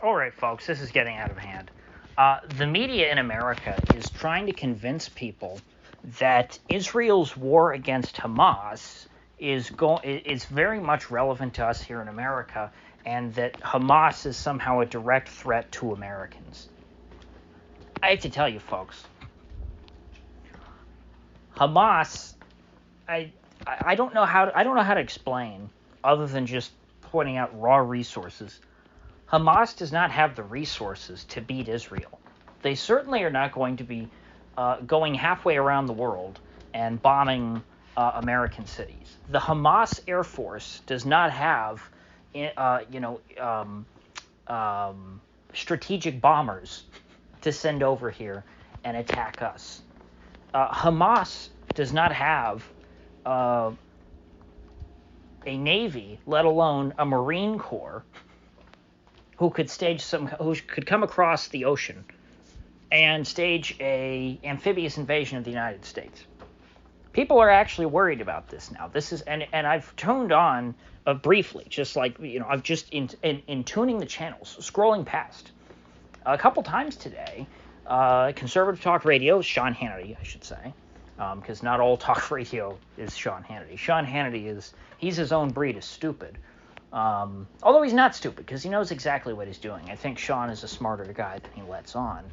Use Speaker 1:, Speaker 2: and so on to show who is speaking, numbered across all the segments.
Speaker 1: All right, folks, this is getting out of hand. The media in America is trying to convince people that Israel's war against Hamas is very much relevant to us here in America, and that Hamas is somehow a direct threat to Americans. I have to tell you, folks, Hamas, I don't know how to explain other than just pointing out raw resources. Hamas does not have the resources to beat Israel. They certainly are not going to be going halfway around the world and bombing American cities. The Hamas Air Force does not have, strategic bombers to send over here and attack us. Hamas does not have a navy, let alone a Marine Corps, who could come across the ocean and stage a amphibious invasion of the United States. People are actually worried about this now. And I've tuned on briefly, just like I've just in tuning the channels, scrolling past a couple times today. Conservative talk radio, Sean Hannity, I should say, because not all talk radio is Sean Hannity. Sean Hannity he's his own breed of stupid. Although he's not stupid, because he knows exactly what he's doing. I think Sean is a smarter guy than he lets on.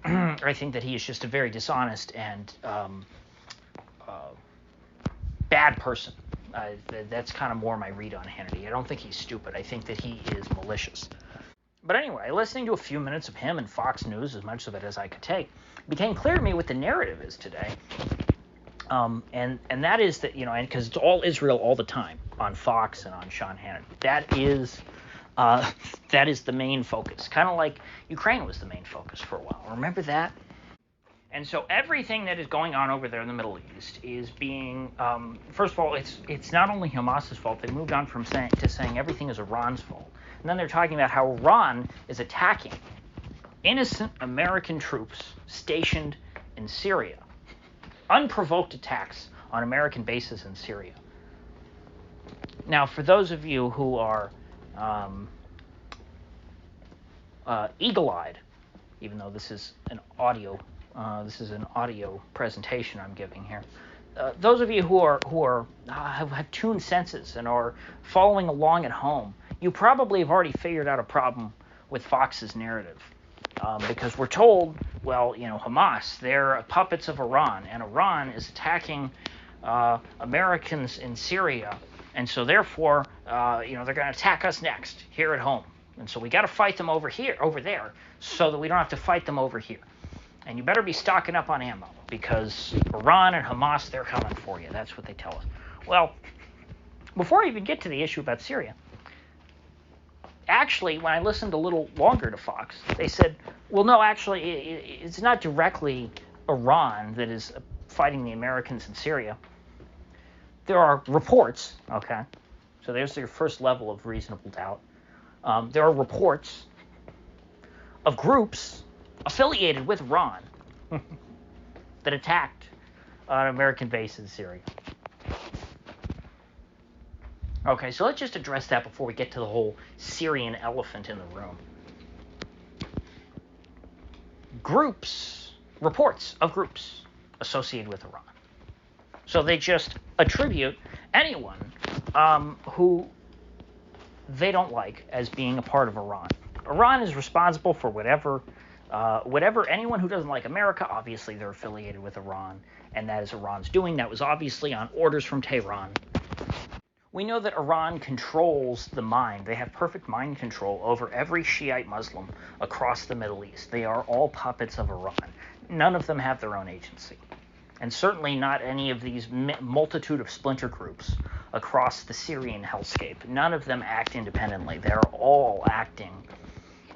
Speaker 1: I think that he is just a very dishonest and bad person. That's kind of more my read on Hannity. I don't think he's stupid. I think that he is malicious. But anyway, listening to a few minutes of him and Fox News, as much of it as I could take, it became clear to me what the narrative is today. And that is that, because it's all Israel all the time on Fox and on Sean Hannity. That is the main focus. Kind of like Ukraine was the main focus for a while. Remember that? And so everything that is going on over there in the Middle East is being, first of all, it's not only Hamas's fault. They moved on from saying everything is Iran's fault. And then they're talking about how Iran is attacking innocent American troops stationed in Syria. Unprovoked attacks on American bases in Syria. Now, for those of you who are eagle-eyed, even though this is an audio presentation I'm giving here. Those of you who have tuned senses and are following along at home, you probably have already figured out a problem with Fox's narrative. Because we're told, Hamas, they're puppets of Iran, and Iran is attacking Americans in Syria, and so therefore, they're going to attack us next here at home, and so we got to fight them over there, so that we don't have to fight them over here. And you better be stocking up on ammo, because Iran and Hamas, they're coming for you. That's what they tell us. Well, before I even get to the issue about Syria, actually, when I listened a little longer to Fox, they said, well, no, actually, it's not directly Iran that is fighting the Americans in Syria. There are reports, okay? So there's your first level of reasonable doubt. There are reports of groups affiliated with Iran that attacked an American base in Syria. Okay, so let's just address that before we get to the whole Syrian elephant in the room. Reports of groups associated with Iran. So they just attribute anyone who they don't like as being a part of Iran. Iran is responsible for whatever anyone who doesn't like America, obviously they're affiliated with Iran, and that is Iran's doing. That was obviously on orders from Tehran. We know that Iran controls the mind. They have perfect mind control over every Shiite Muslim across the Middle East. They are all puppets of Iran. None of them have their own agency. And certainly not any of these multitude of splinter groups across the Syrian hellscape. None of them act independently. They're all acting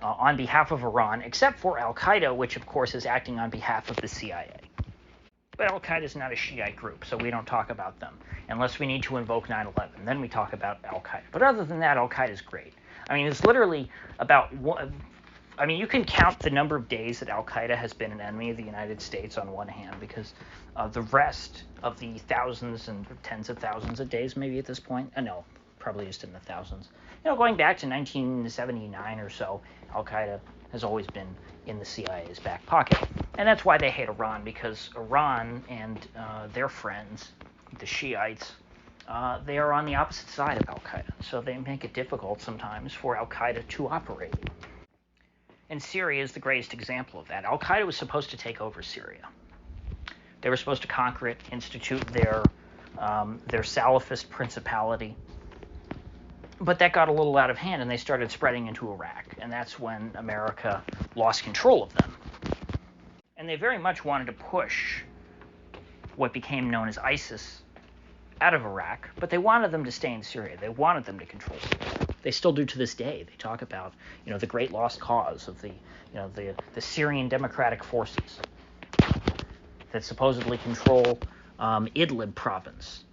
Speaker 1: on behalf of Iran, except for Al-Qaeda, which of course is acting on behalf of the CIA. But Al-Qaeda is not a Shiite group, so we don't talk about them unless we need to invoke 9/11. Then we talk about Al-Qaeda. But other than that, Al-Qaeda is great. I mean, it's literally about you can count the number of days that Al-Qaeda has been an enemy of the United States on one hand, because the rest of the thousands and tens of thousands of days, maybe at this point, probably just in the thousands. Going back to 1979 or so, Al-Qaeda has always been in the CIA's back pocket. And that's why they hate Iran, because Iran and their friends, the Shiites, they are on the opposite side of Al-Qaeda. So they make it difficult sometimes for Al-Qaeda to operate. And Syria is the greatest example of that. Al-Qaeda was supposed to take over Syria. They were supposed to conquer it, institute their Salafist principality. But that got a little out of hand, and they started spreading into Iraq. And that's when America lost control of them. And they very much wanted to push what became known as ISIS out of Iraq, but they wanted them to stay in Syria. They wanted them to control Syria. They still do to this day. They talk about, the great lost cause of the Syrian Democratic Forces that supposedly control Idlib province,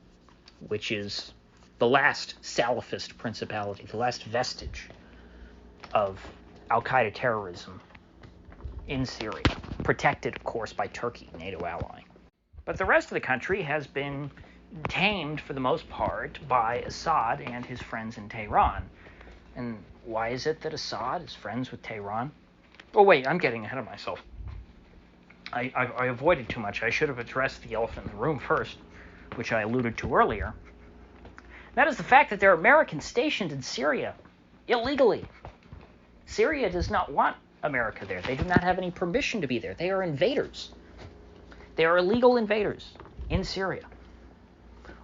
Speaker 1: which is the last Salafist principality, the last vestige of Al-Qaeda terrorism in Syria, protected, of course, by Turkey, NATO ally. But the rest of the country has been tamed, for the most part, by Assad and his friends in Tehran. And why is it that Assad is friends with Tehran? Oh, wait, I'm getting ahead of myself. I avoided too much. I should have addressed the elephant in the room first, which I alluded to earlier. That is the fact that there are Americans stationed in Syria illegally. Syria does not want America there. They do not have any permission to be there. They are invaders. They are illegal invaders in Syria.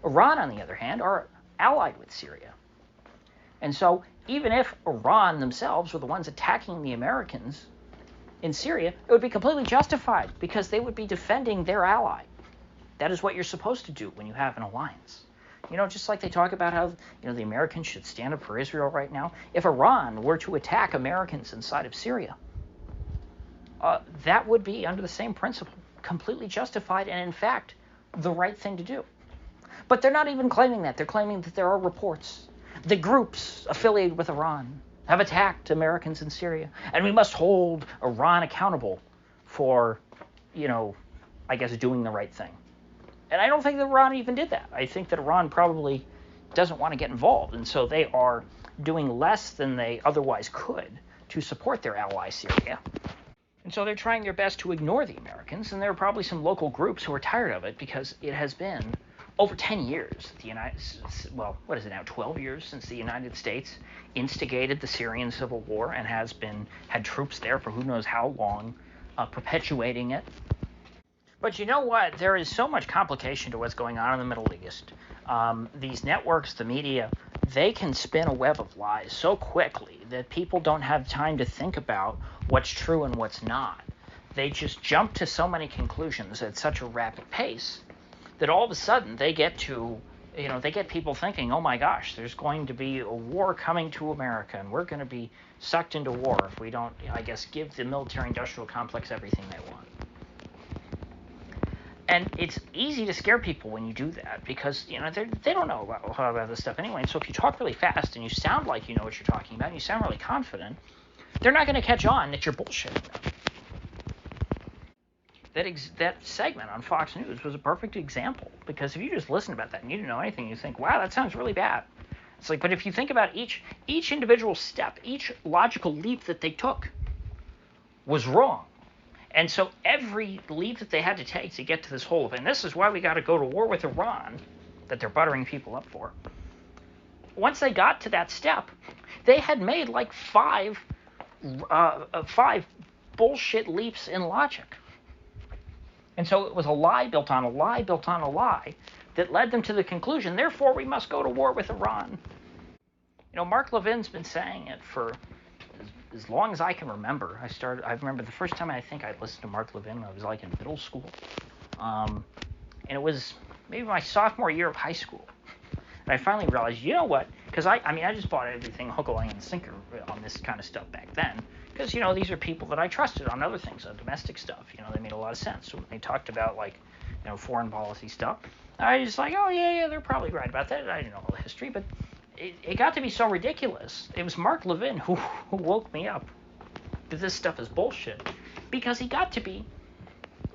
Speaker 1: Iran, on the other hand, are allied with Syria. And so even if Iran themselves were the ones attacking the Americans in Syria, it would be completely justified because they would be defending their ally. That is what you're supposed to do when you have an alliance. Just like they talk about how, the Americans should stand up for Israel right now. If Iran were to attack Americans inside of Syria, that would be, under the same principle, completely justified and, in fact, the right thing to do. But they're not even claiming that. They're claiming that there are reports. The groups affiliated with Iran have attacked Americans in Syria, and we must hold Iran accountable for, doing the right thing. And I don't think that Iran even did that. I think that Iran probably doesn't want to get involved, and so they are doing less than they otherwise could to support their ally Syria. And so they're trying their best to ignore the Americans, and there are probably some local groups who are tired of it because it has been over 10 years, 12 years since the United States instigated the Syrian civil war and had troops there for who knows how long, perpetuating it. But you know what? There is so much complication to what's going on in the Middle East. These networks, the media, they can spin a web of lies so quickly that people don't have time to think about what's true and what's not. They just jump to so many conclusions at such a rapid pace that all of a sudden they get people thinking, oh my gosh, there's going to be a war coming to America, and we're going to be sucked into war if we don't, give the military-industrial complex everything they want. And it's easy to scare people when you do that because, they don't know about this stuff anyway. And so if you talk really fast and you sound like you know what you're talking about and you sound really confident, they're not going to catch on that you're bullshitting them. That segment on Fox News was a perfect example because if you just listen about that and you didn't know anything, you think, wow, that sounds really bad. It's like, but if you think about each individual step, each logical leap that they took was wrong. And so every leap that they had to take to get to this whole, and this is why we got to go to war with Iran, that they're buttering people up for. Once they got to that step, they had made like five bullshit leaps in logic. And so it was a lie built on a lie built on a lie that led them to the conclusion, therefore we must go to war with Iran. Mark Levin's been saying it for as long as I can remember. I remember the first time I think I listened to Mark Levin, I was like in middle school. And it was maybe my sophomore year of high school. And I finally realized, you know what? Because I just bought everything hook, line, and sinker on this kind of stuff back then. Because, these are people that I trusted on other things, on domestic stuff. They made a lot of sense. So when they talked about, foreign policy stuff, I was like, oh, yeah, they're probably right about that. I didn't know all the history, but it got to be so ridiculous. It was Mark Levin who woke me up that this stuff is bullshit. Because he got to be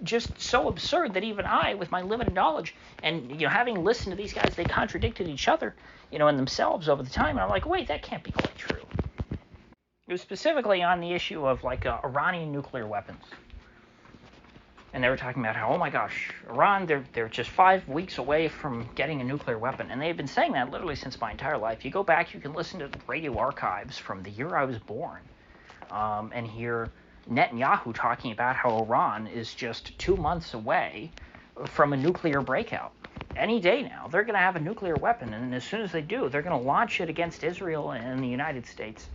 Speaker 1: just so absurd that even I, with my limited knowledge, and having listened to these guys, they contradicted each other, in themselves over the time. And I'm like, wait, that can't be quite true. It was specifically on the issue of Iranian nuclear weapons. And they were talking about how, oh my gosh, Iran, they're just 5 weeks away from getting a nuclear weapon. And they've been saying that literally since my entire life. You go back, you can listen to the radio archives from the year I was born, and hear Netanyahu talking about how Iran is just 2 months away from a nuclear breakout. Any day now, they're going to have a nuclear weapon. And as soon as they do, they're going to launch it against Israel and the United States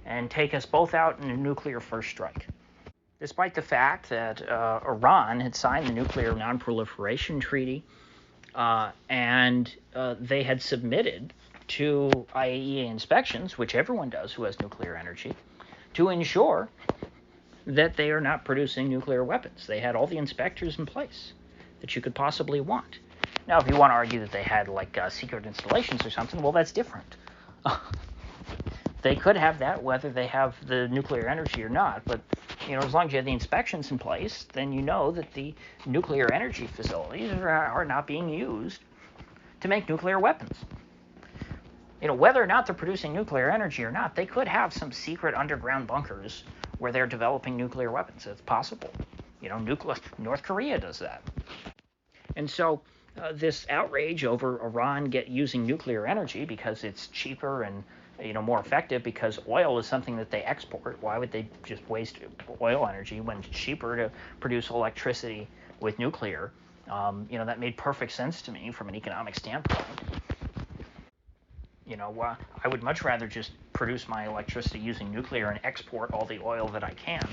Speaker 1: and take us both out in a nuclear first strike. Despite the fact that Iran had signed the Nuclear Non-Proliferation Treaty, and they had submitted to IAEA inspections, which everyone does who has nuclear energy, to ensure that they are not producing nuclear weapons. They had all the inspectors in place that you could possibly want. Now, if you want to argue that they had secret installations or something, well, that's different. They could have that whether they have the nuclear energy or not, but as long as you have the inspections in place, then you know that the nuclear energy facilities are not being used to make nuclear weapons. Whether or not they're producing nuclear energy or not, they could have some secret underground bunkers where they're developing nuclear weapons. It's possible. North Korea does that. And so this outrage over Iran using nuclear energy because it's cheaper and more effective, because oil is something that they export. Why would they just waste oil energy when it's cheaper to produce electricity with nuclear? That made perfect sense to me from an economic standpoint. I would much rather just produce my electricity using nuclear and export all the oil that I can,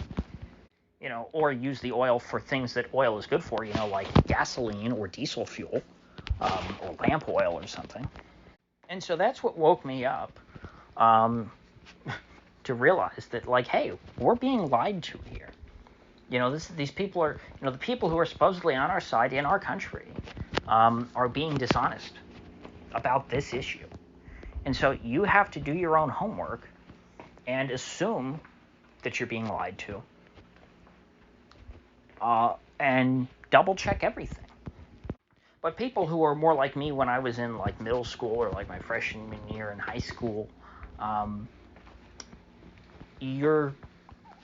Speaker 1: or use the oil for things that oil is good for, like gasoline or diesel fuel, or lamp oil or something. And so that's what woke me up to realize that, hey, we're being lied to here. These people are, the people who are supposedly on our side in our country, are being dishonest about this issue. And so you have to do your own homework and assume that you're being lied to, and double check everything. But people who are more like me when I was in middle school or my freshman year in high school, you're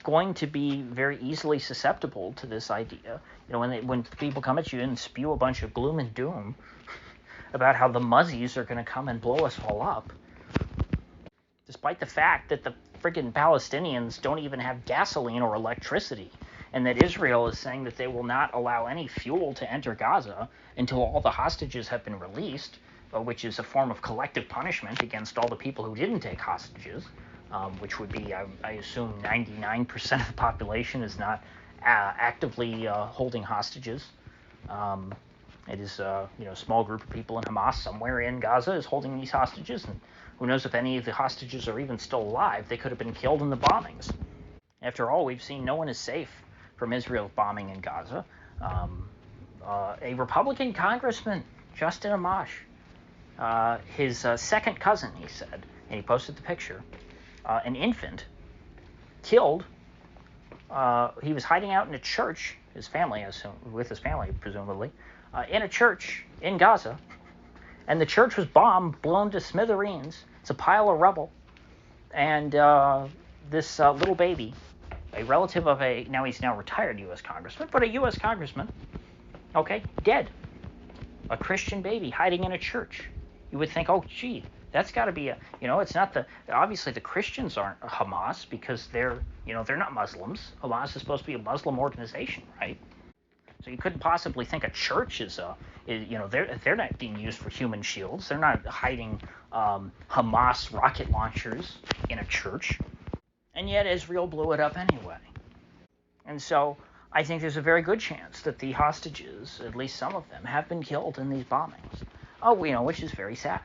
Speaker 1: going to be very easily susceptible to this idea. When people come at you and spew a bunch of gloom and doom about how the Muzzies are going to come and blow us all up, despite the fact that the friggin' Palestinians don't even have gasoline or electricity, and that Israel is saying that they will not allow any fuel to enter Gaza until all the hostages have been released, which is a form of collective punishment against all the people who didn't take hostages, which would be, I assume, 99% of the population is not actively holding hostages. It is a small group of people in Hamas somewhere in Gaza is holding these hostages, and who knows if any of the hostages are even still alive. They could have been killed in the bombings. After all, we've seen no one is safe from Israel's bombing in Gaza. A Republican congressman, Justin Amash, his second cousin, he said, and he posted the picture, an infant, killed. He was hiding out in a church, with his family, presumably, in a church in Gaza, and the church was bombed, blown to smithereens. It's a pile of rubble, and this little baby, a relative of now he's now retired U.S. congressman, but a U.S. congressman, okay, dead. A Christian baby hiding in a church. You would think, oh, gee, that's got to be it's not obviously the Christians aren't Hamas, because they're not Muslims. Hamas is supposed to be a Muslim organization, right? So you couldn't possibly think a church they're not being used for human shields. They're not hiding Hamas rocket launchers in a church. And yet Israel blew it up anyway. And so I think there's a very good chance that the hostages, at least some of them, have been killed in these bombings. Which is very sad.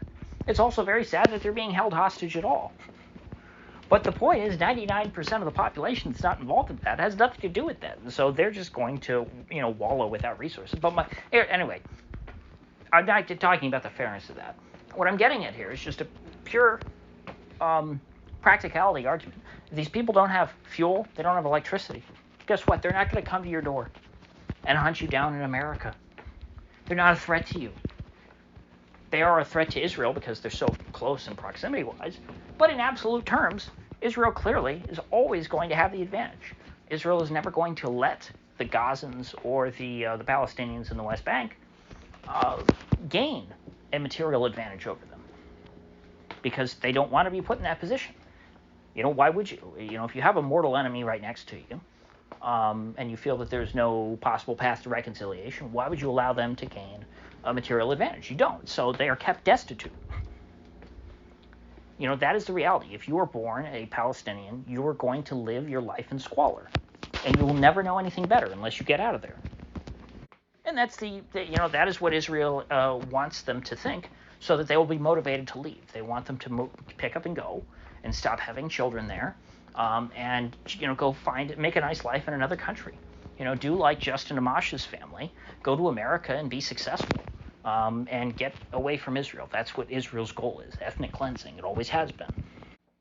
Speaker 1: It's also very sad that they're being held hostage at all. But the point is, 99% of the population that's not involved in that has nothing to do with that. And so they're just going to, wallow without resources. But anyway, I'm not talking about the fairness of that. What I'm getting at here is just a pure practicality argument. If these people don't have fuel, they don't have electricity. Guess what? They're not going to come to your door. and hunt you down in America. They're not a threat to you. They are a threat to Israel because they're so close in proximity-wise, but in absolute terms, Israel clearly is always going to have the advantage. Israel is never going to let the Gazans or the Palestinians in the West Bank gain a material advantage over them because they don't want to be put in that position. Why would you? If you have a mortal enemy right next to you, and you feel that there's no possible path to reconciliation, why would you allow them to gain a material advantage? You don't. So they are kept destitute. That is the reality. If you are born a Palestinian, you are going to live your life in squalor, and you will never know anything better unless you get out of there. And that's that is what Israel wants them to think, so that they will be motivated to leave. They want them to pick up and go, and stop having children there, and go make a nice life in another country. Do like Justin Amash's family, go to America and be successful, and get away from Israel. That's what Israel's goal is: ethnic cleansing. It always has been.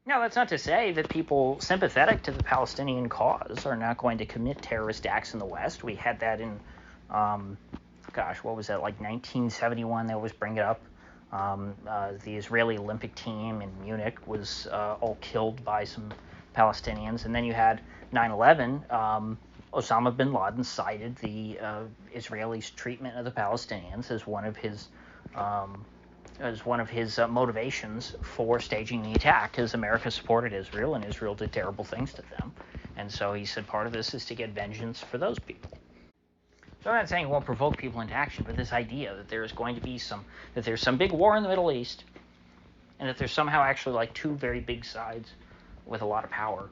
Speaker 1: Now, that's not to say that people sympathetic to the Palestinian cause are not going to commit terrorist acts in the West. We had that in, what was that, like 1971? They always bring it up. The Israeli Olympic team in Munich was all killed by some Palestinians. And then you had 9/11. Osama bin Laden cited the Israelis' treatment of the Palestinians as one of his motivations for staging the attack, because America supported Israel and Israel did terrible things to them. And so he said part of this is to get vengeance for those people. So I'm not saying it won't provoke people into action, but this idea that there's going to be there's some big war in the Middle East, and that there's somehow actually like two very big sides with a lot of power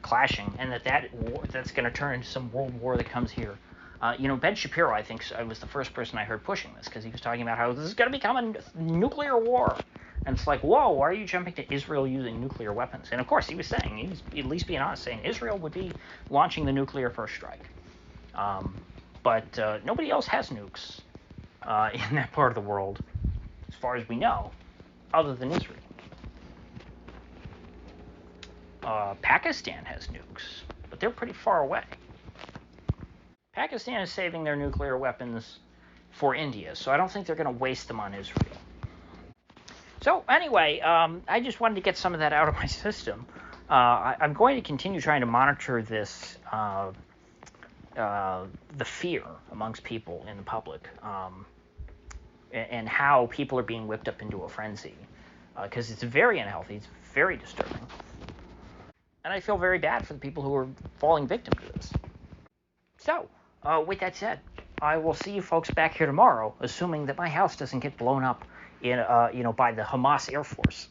Speaker 1: clashing, and that's going to turn into some world war that comes here. Ben Shapiro, I think, was the first person I heard pushing this, because he was talking about how this is going to become a nuclear war. And it's like, whoa, why are you jumping to Israel using nuclear weapons? And of course, he was at least being honest, saying Israel would be launching the nuclear first strike. But nobody else has nukes in that part of the world, as far as we know, other than Israel. Pakistan has nukes, but they're pretty far away. Pakistan is saving their nuclear weapons for India, so I don't think they're going to waste them on Israel. So anyway, I just wanted to get some of that out of my system. I'm going to continue trying to monitor this, the fear amongst people in the public, and how people are being whipped up into a frenzy, because it's very unhealthy, it's very disturbing. And I feel very bad for the people who are falling victim to this. So, with that said, I will see you folks back here tomorrow, assuming that my house doesn't get blown up by the Hamas Air Force.